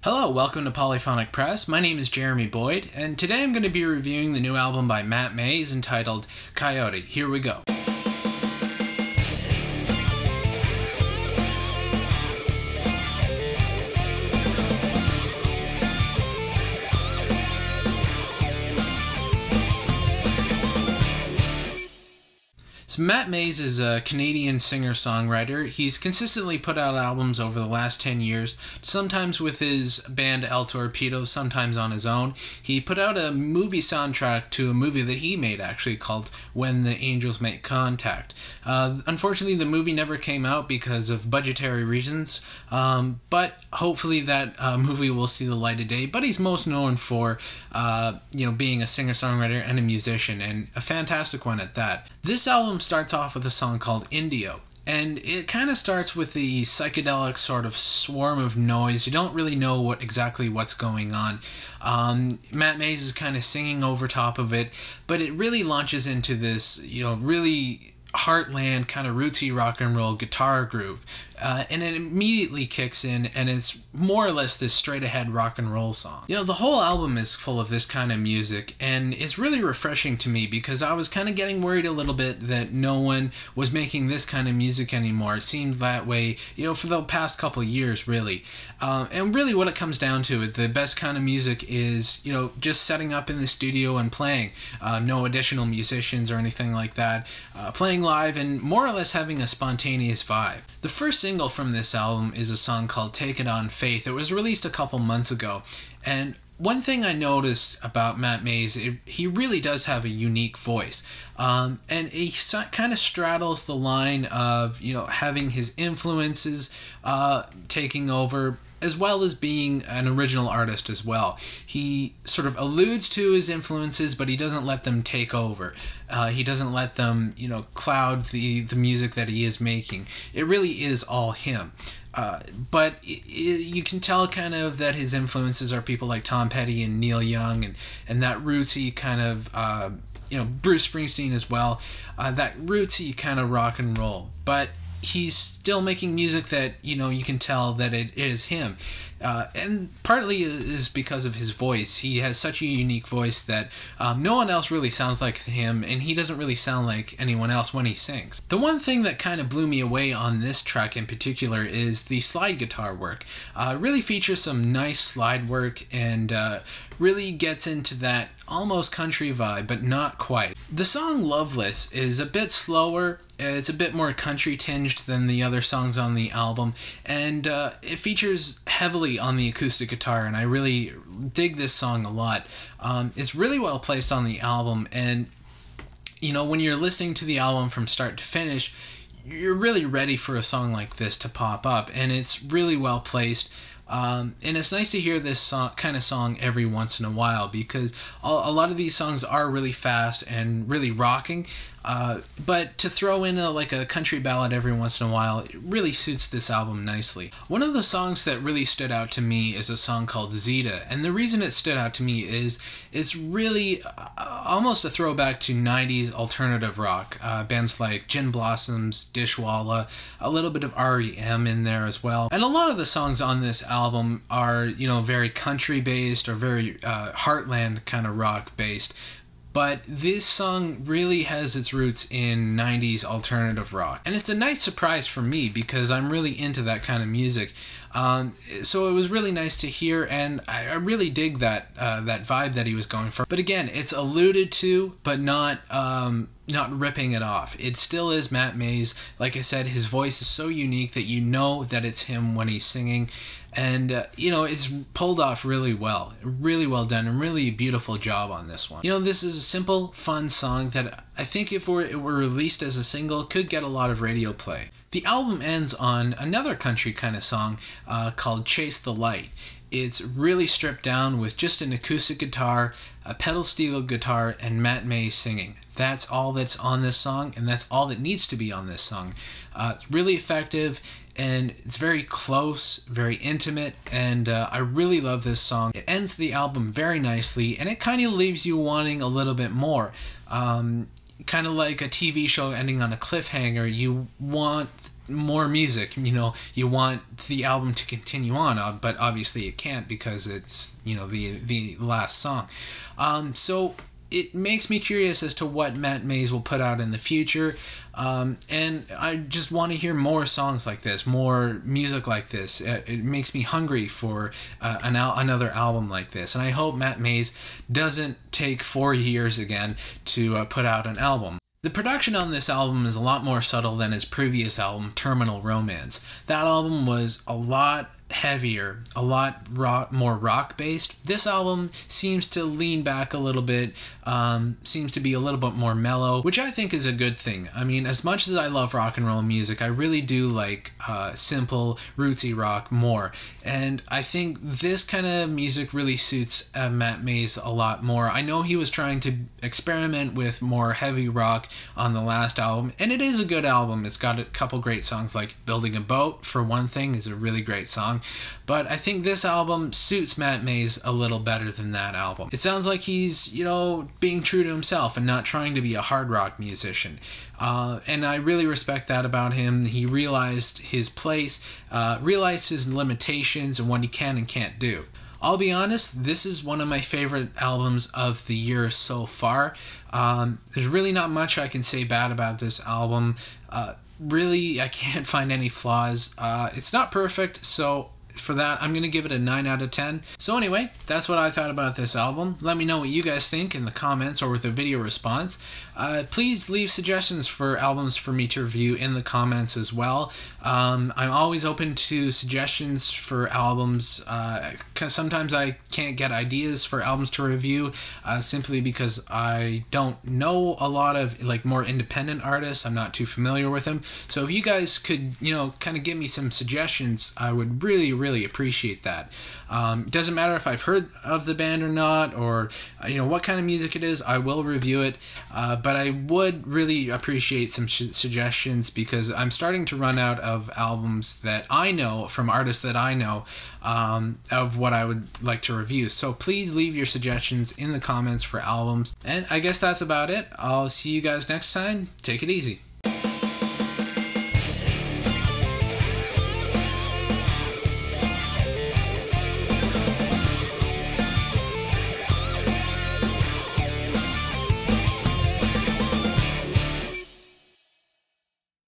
Hello, welcome to Polyphonic Press. My name is Jeremy Boyd, and today I'm going to be reviewing the new album by Matt Mays entitled Coyote. Here we go. So Matt Mays is a Canadian singer-songwriter. He's consistently put out albums over the last 10 years, sometimes with his band El Torpedo, sometimes on his own. He put out a movie soundtrack to a movie that he made, actually, called When the Angels Make Contact. Unfortunately, the movie never came out because of budgetary reasons, but hopefully that movie will see the light of day. But he's most known for being a singer-songwriter and a musician, and a fantastic one at that. This album starts off with a song called Indio, and it kind of starts with the psychedelic sort of swarm of noise. You don't really know exactly what's going on. Matt Mays is kind of singing over top of it, but it really launches into this, really heartland kind of rootsy rock and roll guitar groove, and it immediately kicks in, and it's more or less this straight ahead rock and roll song. The whole album is full of this kind of music, and it's really refreshing to me because I was kind of getting worried a little bit that no one was making this kind of music anymore. It seemed that way, for the past couple years, really. And really what it comes down to, the best kind of music is, just setting up in the studio and playing. No additional musicians or anything like that. Playing live and more or less having a spontaneous vibe. The first single from this album is a song called Take It On Faith. It was released a couple months ago, and one thing I noticed about Matt Mays, he really does have a unique voice, and he kind of straddles the line of having his influences taking over, as well as being an original artist as well. He sort of alludes to his influences, but he doesn't let them take over. He doesn't let them, cloud the music that he is making. It really is all him. But you can tell kind of that his influences are people like Tom Petty and Neil Young, and that rootsy kind of, Bruce Springsteen as well, that rootsy kind of rock and roll. But he's still making music that, you can tell that it is him. And partly is because of his voice. He has such a unique voice that no one else really sounds like him, and he doesn't really sound like anyone else when he sings. The one thing that kind of blew me away on this track in particular is the slide guitar work. It really features some nice slide work, and really gets into that almost country vibe, but not quite. The song Loveless is a bit slower. It's a bit more country tinged than the other songs on the album, and it features heavily on the acoustic guitar, and I really dig this song a lot. It's really well placed on the album, and when you're listening to the album from start to finish, you're really ready for a song like this to pop up, and it's really well placed. And it's nice to hear this kind of song every once in a while, because a lot of these songs are really fast and really rocking, but to throw in a country ballad every once in a while, it really suits this album nicely. One of the songs that really stood out to me is a song called Zeta, and the reason it stood out to me is it's really almost a throwback to 90s alternative rock, bands like Gin Blossoms, Dishwalla, a little bit of REM in there as well. And a lot of the songs on this album are, very country based or very heartland kind of rock based. But this song really has its roots in 90s alternative rock. And it's a nice surprise for me because I'm really into that kind of music. So it was really nice to hear, and I really dig that vibe that he was going for. But again, it's alluded to, but not ripping it off. It still is Matt Mays. Like I said, his voice is so unique that you know that it's him when he's singing. And, it's pulled off really well. Really well done, and really beautiful job on this one. This is a simple, fun song that I think if it were released as a single, could get a lot of radio play. The album ends on another country kind of song called Chase the Light. It's really stripped down with just an acoustic guitar, a pedal steel guitar, and Matt Mays singing. That's all that's on this song, and that's all that needs to be on this song. It's really effective, and it's very close, very intimate, and I really love this song. It ends the album very nicely, and it kind of leaves you wanting a little bit more. Kind of like a TV show ending on a cliffhanger. You want more music. You know, you want the album to continue on, but obviously it can't because it's, you know, the last song. So it makes me curious as to what Matt Mays will put out in the future. And I just want to hear more songs like this, more music like this. It makes me hungry for another album like this. And I hope Matt Mays doesn't take 4 years again to put out an album. The production on this album is a lot more subtle than his previous album, Terminal Romance. That album was a lot heavier, a lot more rock based. This album seems to lean back a little bit, seems to be a little bit more mellow, which I think is a good thing. I mean, as much as I love rock and roll music, I really do like simple, rootsy rock more. And I think this kind of music really suits Matt Mays a lot more. I know he was trying to experiment with more heavy rock on the last album, and it is a good album. It's got a couple great songs, like Building a Boat, for one thing, is a really great song. But I think this album suits Matt Mays a little better than that album. It sounds like he's, you know, being true to himself and not trying to be a hard rock musician. And I really respect that about him. He realized his place, realized his limitations and what he can and can't do. I'll be honest, this is one of my favorite albums of the year so far. There's really not much I can say bad about this album. Really, I can't find any flaws. It's not perfect, so for that, I'm going to give it a 9 out of 10. So anyway, that's what I thought about this album. Let me know what you guys think in the comments or with a video response. Please leave suggestions for albums for me to review in the comments as well. I'm always open to suggestions for albums, because sometimes I can't get ideas for albums to review simply because I don't know a lot of like more independent artists. I'm not too familiar with them. So if you guys could, you know, kind of give me some suggestions, I would really appreciate that. It doesn't matter if I've heard of the band or not, or you know what kind of music it is, I will review it, but I would really appreciate some suggestions, because I'm starting to run out of albums that I know from artists that I know of what I would like to review. So please leave your suggestions in the comments for albums, and I guess that's about it. I'll see you guys next time. Take it easy.